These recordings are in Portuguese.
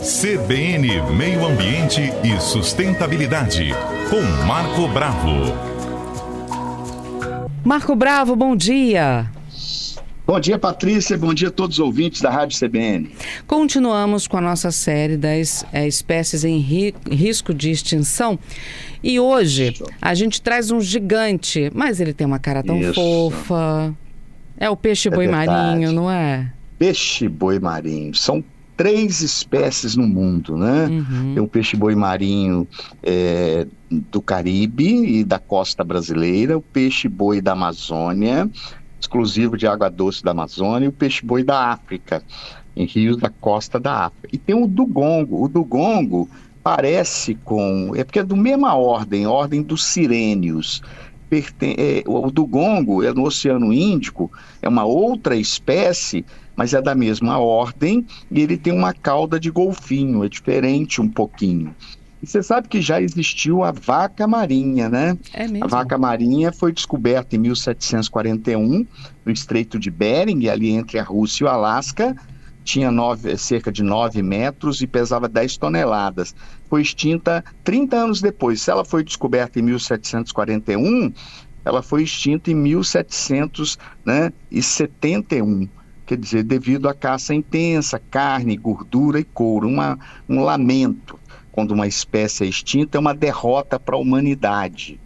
CBN Meio Ambiente e Sustentabilidade, com Marco Bravo. Marco Bravo, bom dia. Bom dia, Patrícia. Bom dia a todos os ouvintes da Rádio CBN. Continuamos com a nossa série das espécies em risco de extinção. E hoje a gente traz um gigante, mas ele tem uma cara tão fofa. É o peixe-boi marinho, não é? Peixe-boi marinho. São 3 espécies no mundo, né? Tem o peixe-boi marinho do Caribe e da costa brasileira, o peixe-boi da Amazônia, exclusivo de água doce da Amazônia, e o peixe-boi da África, em rios da costa da África. E tem o dugongo. O dugongo parece com... É porque é da mesma ordem dos sirênios. O dugongo é no Oceano Índico, é uma outra espécie, mas é da mesma ordem, e ele tem uma cauda de golfinho, é diferente um pouquinho. E você sabe que já existiu a vaca marinha, né? É mesmo? A vaca marinha foi descoberta em 1741, no Estreito de Bering, ali entre a Rússia e o Alasca. Tinha cerca de 9 metros e pesava 10 toneladas. Foi extinta 30 anos depois. Se ela foi descoberta em 1741, ela foi extinta em 1771. Quer dizer, devido à caça intensa, carne, gordura e couro. Um lamento. Quando uma espécie é extinta, é uma derrota para a humanidade.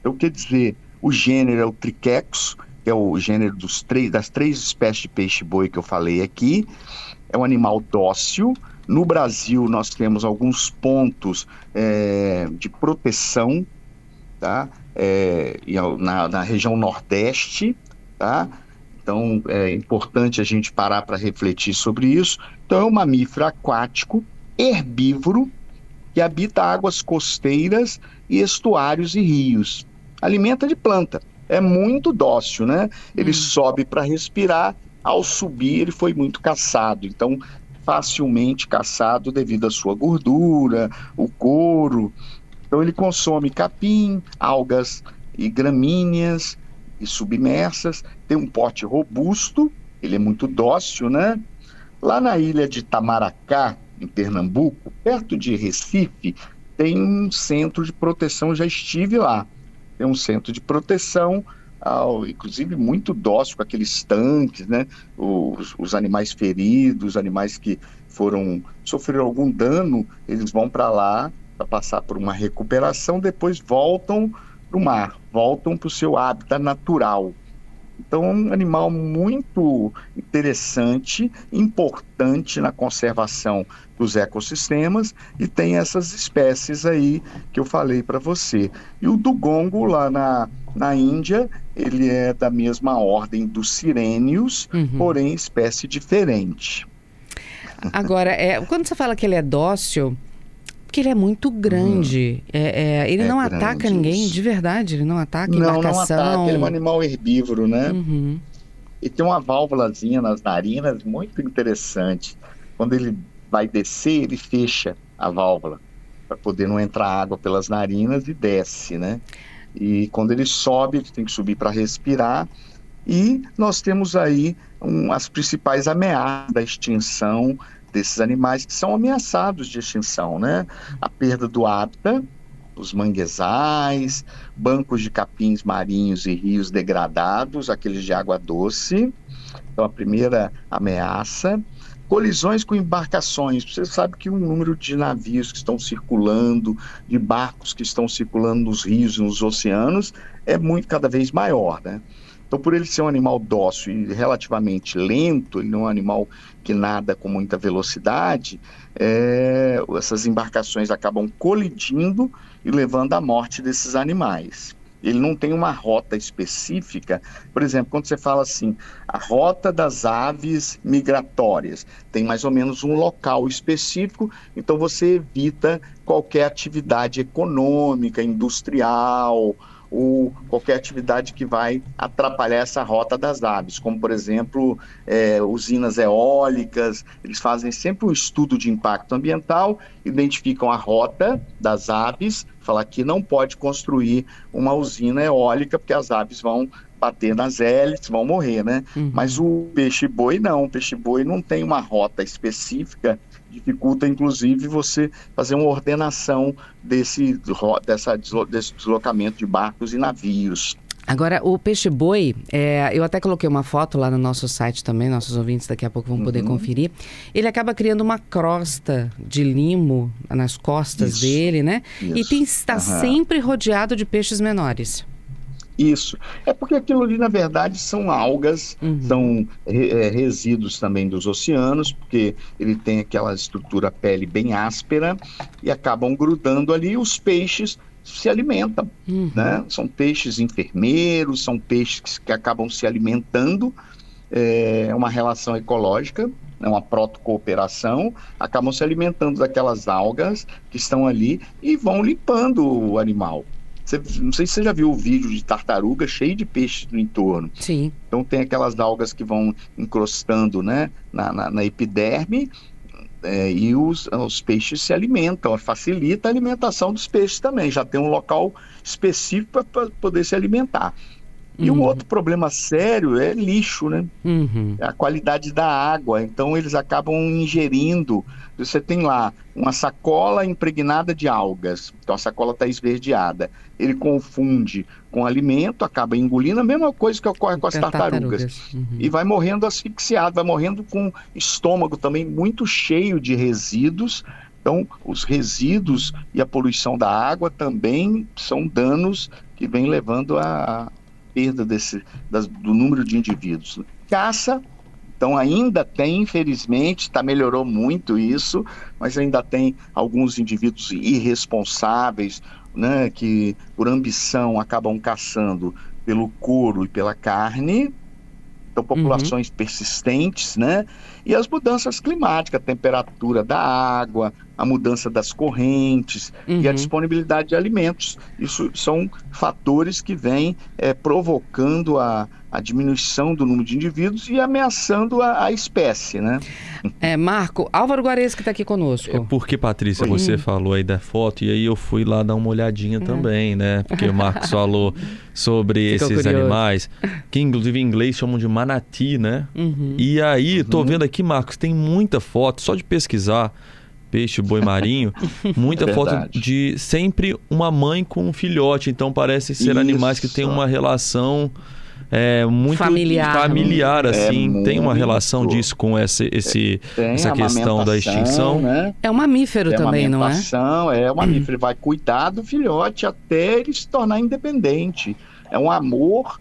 Então, quer dizer, o gênero é o Triquex, que é o gênero das 3 espécies de peixe-boi que eu falei aqui. É um animal dócil. No Brasil, nós temos alguns pontos de proteção, tá? Na região Nordeste, tá? Então, é importante a gente parar para refletir sobre isso. Então, é um mamífero aquático, herbívoro, que habita águas costeiras e estuários e rios. Alimenta de planta. É muito dócil, né? Ele sobe para respirar. Ao subir, ele foi muito caçado. Então, facilmente caçado devido à sua gordura, o couro. Então, ele consome capim, algas e gramíneas e submersas. Tem um porte robusto. Ele é muito dócil, né? Lá na ilha de Itamaracá, em Pernambuco, perto de Recife, tem um centro de proteção, já estive lá. Tem um centro de proteção, inclusive muito dócil, com aqueles tanques, né? Os animais feridos, animais que sofreram algum dano, eles vão para lá para passar por uma recuperação, depois voltam para o mar, voltam para o seu hábitat natural. Então, é um animal muito interessante, importante na conservação dos ecossistemas, e tem essas espécies aí que eu falei para você. E o dugongo, lá na Índia, ele é da mesma ordem dos sirênios, porém espécie diferente. Agora, quando você fala que ele é dócil, porque ele é muito grande. Ele não ataca ninguém, de verdade? Ele não ataca embarcação? Não ataca. Ele é um animal herbívoro, né? E tem uma válvulazinha nas narinas muito interessante. Quando ele vai descer, ele fecha a válvula para poder não entrar água pelas narinas e desce, né? E quando ele sobe, ele tem que subir para respirar. E nós temos aí as principais ameaças da extinção desses animais que são ameaçados de extinção, né? A perda do hábitat, os manguezais, bancos de capins marinhos e rios degradados, aqueles de água doce. Então, a primeira ameaça. Colisões com embarcações. Você sabe que o número de navios que estão circulando, de barcos que estão circulando nos rios e nos oceanos, é cada vez maior, né? Então, por ele ser um animal dócil e relativamente lento, ele não é um animal que nada com muita velocidade, essas embarcações acabam colidindo e levando à morte desses animais. Ele não tem uma rota específica. Por exemplo, quando você fala assim, a rota das aves migratórias, tem mais ou menos um local específico, então você evita qualquer atividade econômica, industrial, ou qualquer atividade que vai atrapalhar essa rota das aves, como, por exemplo, usinas eólicas. Eles fazem sempre um estudo de impacto ambiental, identificam a rota das aves, falar que não pode construir uma usina eólica, porque as aves vão bater nas hélices, vão morrer, né? Mas o peixe-boi não, o peixe-boi não tem uma rota específica, dificulta inclusive você fazer uma ordenação desse deslocamento de barcos e navios. Agora, o peixe-boi, eu até coloquei uma foto lá no nosso site também, nossos ouvintes daqui a pouco vão poder conferir. Ele acaba criando uma crosta de limo nas costas dele, né? E está sempre rodeado de peixes menores. Isso. É porque aquilo ali, na verdade, são algas, são resíduos também dos oceanos, porque ele tem aquela estrutura pele bem áspera e acabam grudando ali, os peixes se alimentam, né? São peixes enfermeiros, são peixes que acabam se alimentando, é uma relação ecológica, é uma protocooperação, acabam se alimentando daquelas algas que estão ali e vão limpando o animal. Não sei se você já viu o vídeo de tartaruga cheio de peixes no entorno. Sim. Então tem aquelas algas que vão encrostando, né, na epiderme, e os peixes se alimentam, facilita a alimentação dos peixes também, já tem um local específico para poder se alimentar. E um outro problema sério é lixo, né? É a qualidade da água, então eles acabam ingerindo. Você tem lá uma sacola impregnada de algas, então a sacola está esverdeada, ele confunde com alimento, acaba engolindo, a mesma coisa que ocorre com as tartarugas. E vai morrendo asfixiado, vai morrendo com estômago também muito cheio de resíduos. Então os resíduos e a poluição da água também são danos que vêm levando a perda do número de indivíduos. Caça, então ainda tem, infelizmente, melhorou muito isso, mas ainda tem alguns indivíduos irresponsáveis, né, que por ambição acabam caçando pelo couro e pela carne, então populações persistentes, né? E as mudanças climáticas, a temperatura da água, a mudança das correntes e a disponibilidade de alimentos. Isso são fatores que vêm provocando a diminuição do número de indivíduos e ameaçando a espécie, né? Marco, Álvaro Guareschi que está aqui conosco. Porque, Patrícia, você falou aí da foto e aí eu fui lá dar uma olhadinha também, né? Porque o Marcos falou sobre esses animais, que inclusive em inglês chamam de manati, né? E aí, tô vendo aqui, Marcos, tem muita foto, só de pesquisar peixe, boi marinho, muita foto de sempre uma mãe com um filhote, então parece ser animais que têm uma relação muito familiar assim, tem uma relação disso com essa questão da extinção. Né? É um mamífero também, não é? É um mamífero, ele vai cuidar do filhote até ele se tornar independente. É um amor,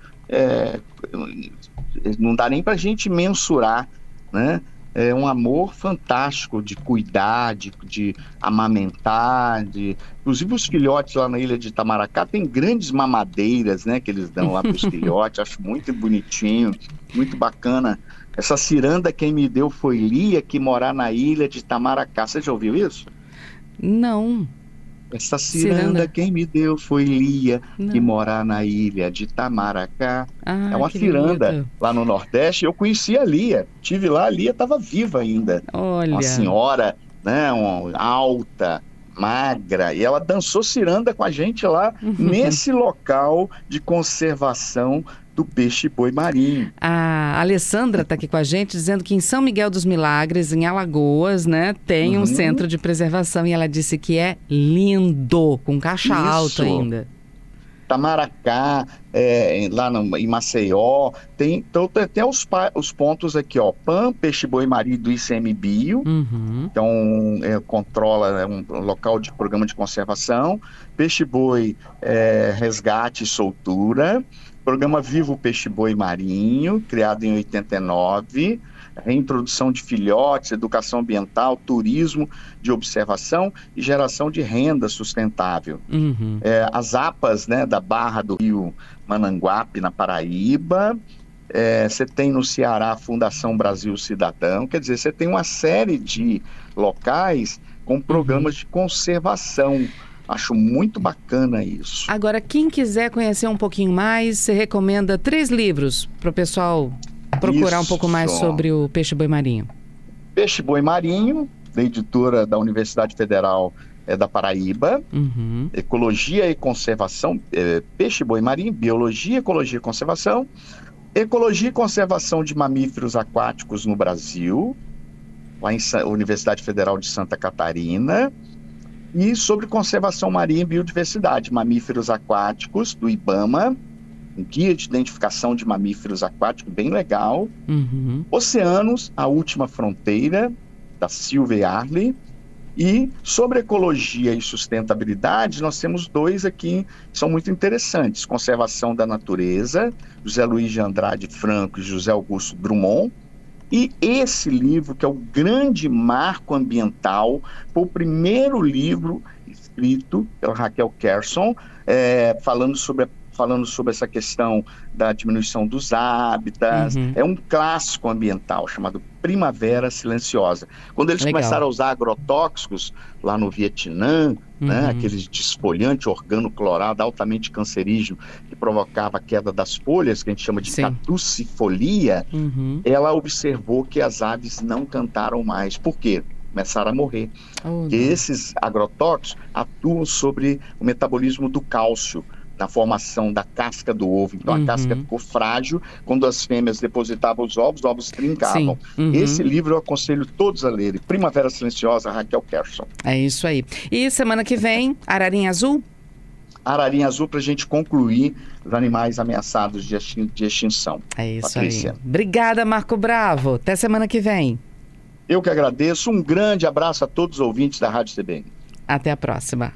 não dá nem pra gente mensurar, né? É um amor fantástico de cuidar, de amamentar, inclusive os filhotes lá na ilha de Itamaracá tem grandes mamadeiras, né, que eles dão lá para os filhotes, acho muito bonitinho, muito bacana. Essa ciranda quem me deu foi Lia, que mora na ilha de Itamaracá. Você já ouviu isso? Não. Essa ciranda quem me deu foi Lia, que mora na ilha de Itamaracá. É uma ciranda lá no Nordeste. Eu conheci a Lia, tive lá, a Lia estava viva ainda. Olha. Uma senhora, né, alta, magra, e ela dançou ciranda com a gente lá nesse local de conservação do peixe-boi marinho. A Alessandra está aqui com a gente dizendo que em São Miguel dos Milagres, em Alagoas, né, tem um centro de preservação e ela disse que é lindo, com caixa alta ainda. Tamaracá, lá em Maceió, tem até os pontos aqui, ó, PAN, peixe-boi marinho do ICMBio, então controla um local de programa de conservação, peixe-boi resgate e soltura, programa Vivo Peixe-Boi Marinho, criado em 89, reintrodução de filhotes, educação ambiental, turismo de observação e geração de renda sustentável. As APAs, né, da Barra do Rio Mananguape, na Paraíba. Você tem no Ceará a Fundação Brasil Cidadão, quer dizer, você tem uma série de locais com programas de conservação. Acho muito bacana isso. Agora, quem quiser conhecer um pouquinho mais, você recomenda 3 livros para o pessoal procurar um pouco mais sobre o peixe-boi marinho. Peixe-boi marinho, da editora da Universidade Federal é da Paraíba. Ecologia e Conservação, Peixe, Boi Marinho, Biologia, Ecologia e Conservação, Ecologia e Conservação de Mamíferos Aquáticos no Brasil, lá em Universidade Federal de Santa Catarina, e sobre Conservação Marinha e Biodiversidade, Mamíferos Aquáticos, do IBAMA, um guia de identificação de mamíferos aquáticos, bem legal. Oceanos, A Última Fronteira, da Silvia Arley. E sobre ecologia e sustentabilidade, nós temos 2 aqui que são muito interessantes. Conservação da Natureza, José Luiz de Andrade Franco e José Augusto Drummond. E esse livro, que é o grande marco ambiental, foi o primeiro livro escrito pela Raquel Kerson, falando sobre essa questão da diminuição dos hábitats. É um clássico ambiental chamado Primavera Silenciosa. Quando eles começaram a usar agrotóxicos lá no Vietnã, né, aqueles desfolhante organoclorado altamente cancerígeno que provocava a queda das folhas, que a gente chama de caducifolia, ela observou que as aves não cantaram mais. Por quê? Começaram a morrer. Porque esses agrotóxicos atuam sobre o metabolismo do cálcio, na formação da casca do ovo. Então a casca ficou frágil. Quando as fêmeas depositavam os ovos trincavam. Esse livro eu aconselho todos a lerem. Primavera Silenciosa, Raquel Kerson. É isso aí. E semana que vem, Ararinha Azul? Ararinha Azul, para a gente concluir os animais ameaçados de extinção. É isso, Patrícia. aí. Obrigada, Marco Bravo. Até semana que vem. Eu que agradeço. Um grande abraço a todos os ouvintes da Rádio CBN. Até a próxima.